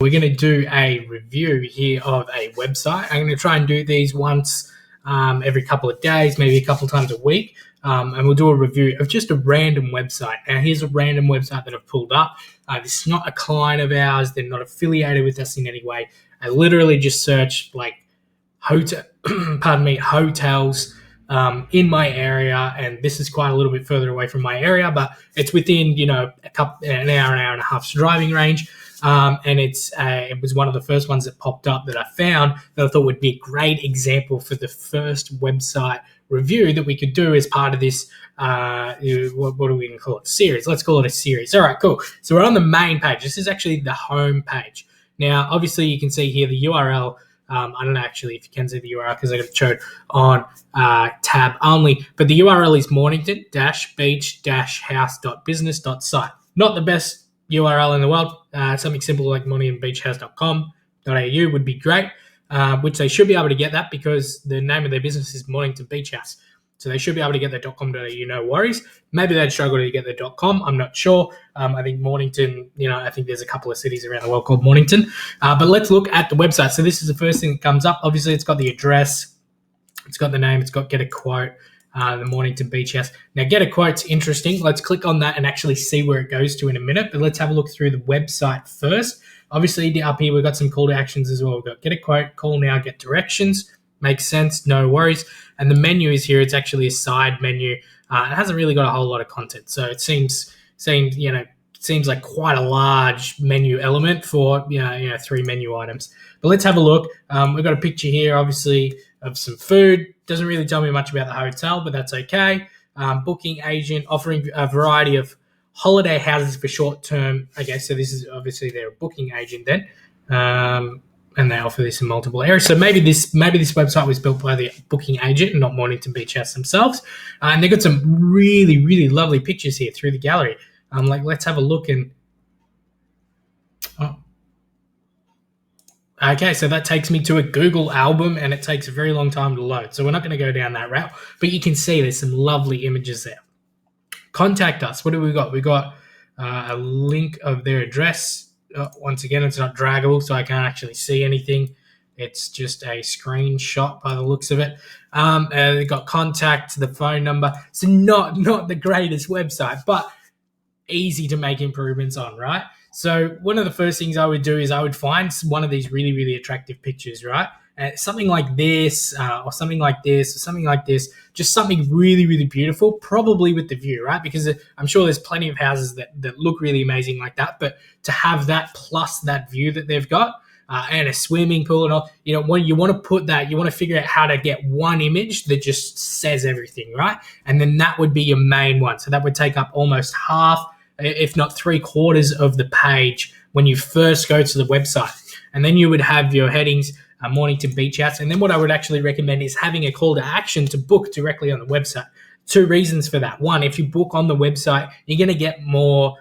We're going to do a review here of a website. I'm going to try and do these once every couple of days, maybe a couple of times a week, and we'll do a review of just a random website. Now, here's a random website that I've pulled up. This is not a client of ours. They're not affiliated with us in any way. I literally just searched like hotels in my area, and this is quite a little bit further away from my area, but it's within an hour and a half's driving range. And it was one of the first ones that popped up that I found that I thought would be a great example for the first website review that we could do as part of this, what are we going to call it? Series. Let's call it a series. All right, cool. So we're on the main page. This is actually the home page. Now, obviously, you can see here the URL. I don't know actually if you can see the URL because I got it showed on tab only, but the URL is mornington-beach-house.business.site. Not the best URL in the world. Something simple like morningtonbeachhouse.com.au would be great, which they should be able to get that because the name of their business is Mornington Beach House. So they should be able to get the .com.au, no worries. Maybe they'd struggle to get the .com. I'm not sure. I think Mornington, I think there's a couple of cities around the world called Mornington. But let's look at the website. So this is the first thing that comes up. Obviously, it's got the address. It's got the name. It's got get a quote. The Mornington Beach House. Now, get a quote's interesting. Let's click on that and actually see where it goes to in a minute. But let's have a look through the website first. Obviously, up here, we've got some call to actions as well. We've got get a quote, call now, get directions. Makes sense, no worries. And the menu is here. It's actually a side menu. It hasn't really got a whole lot of content. So it seems like quite a large menu element for 3 menu items. But let's have a look. We've got a picture here, obviously, of some food. Doesn't really tell me much about the hotel, but that's okay. Booking agent offering a variety of holiday houses for short term. Okay, so this is obviously they're a booking agent then, and they offer this in multiple areas. So maybe this website was built by the booking agent and not Mornington Beach House themselves. And they've got some really, really lovely pictures here through the gallery. Let's have a look and. Okay, so that takes me to a Google album, and it takes a very long time to load. So we're not going to go down that route, but you can see there's some lovely images there. Contact us. What do we got? We got a link of their address. Once again, it's not draggable, so I can't actually see anything. It's just a screenshot by the looks of it. They've got contact, the phone number. So not the greatest website, but easy to make improvements on, right? So one of the first things I would do is I would find one of these really, really attractive pictures, right? Something like this, or something like this, or something like this, just something really, really beautiful, probably with the view, right? Because I'm sure there's plenty of houses that look really amazing like that, but to have that plus that view that they've got, and a swimming pool and all, when you want to put that, you want to figure out how to get one image that just says everything, right? And then that would be your main one. So that would take up almost half, if not 3/4 of the page when you first go to the website. And then you would have your headings, Mornington Beach House. And then what I would actually recommend is having a call to action to book directly on the website. 2 reasons for that. One, if you book on the website, you're going to get more,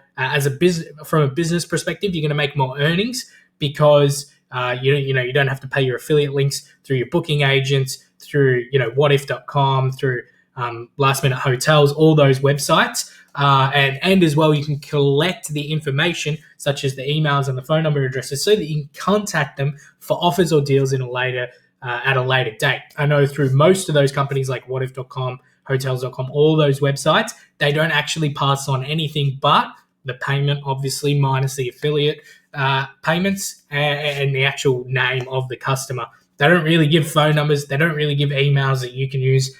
from a business perspective, you're going to make more earnings because you don't have to pay your affiliate links through your booking agents, through whatif.com, through Last Minute Hotels, all those websites. And as well, you can collect the information such as the emails and the phone number addresses so that you can contact them for offers or deals at a later date. I know through most of those companies like whatif.com, hotels.com, all those websites, they don't actually pass on anything but the payment, obviously, minus the affiliate payments and the actual name of the customer. They don't really give phone numbers. They don't really give emails that you can use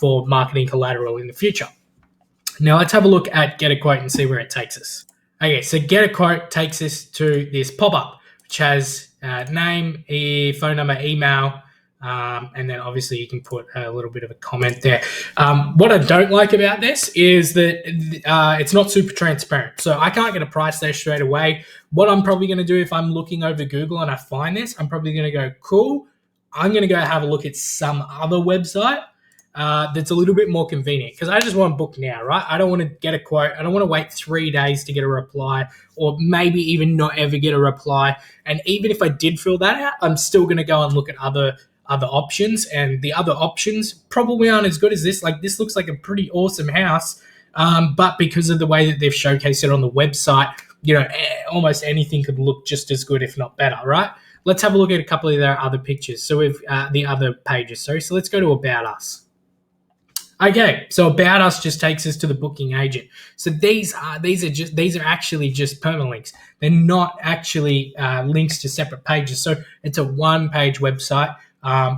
for marketing collateral in the future. Now, let's have a look at Get a Quote and see where it takes us. Okay, so Get a Quote takes us to this pop-up, which has name, phone number, email, and then obviously you can put a little bit of a comment there. What I don't like about this is that it's not super transparent. So I can't get a price there straight away. What I'm probably going to do if I'm looking over Google and I find this, I'm probably going to go, cool, I'm going to go have a look at some other website that's a little bit more convenient because I just want to book now, right? I don't want to get a quote. I don't want to wait 3 days to get a reply or maybe even not ever get a reply. And even if I did fill that out, I'm still going to go and look at other options, and the other options probably aren't as good as this. Like, this looks like a pretty awesome house, but because of the way that they've showcased it on the website, almost anything could look just as good, if not better, right? Let's have a look at a couple of their other pictures. So we've the other pages. Sorry. So let's go to About Us. Okay, so About Us just takes us to the booking agent. So these are actually just permalinks. They're not actually links to separate pages. So it's a one-page website,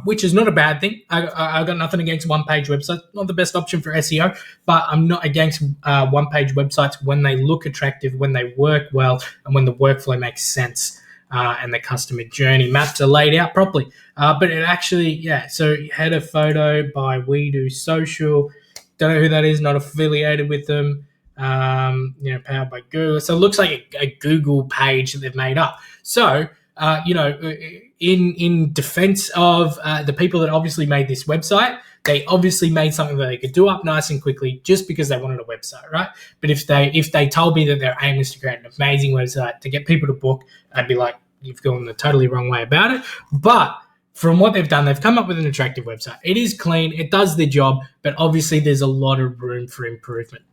which is not a bad thing. I got nothing against one-page websites. Not the best option for SEO, but I'm not against one-page websites when they look attractive, when they work well, and when the workflow makes sense. And the customer journey maps are laid out properly. But it actually, so header photo by We Do Social. Don't know who that is, not affiliated with them. Powered by Google. So it looks like a Google page that they've made up. So, in defense of the people that obviously made this website, they obviously made something that they could do up nice and quickly just because they wanted a website, right? But if they told me that their aim is to create an amazing website to get people to book, I'd be like, you've gone the totally wrong way about it. But from what they've done, they've come up with an attractive website. It is clean, it does the job, but obviously there's a lot of room for improvement.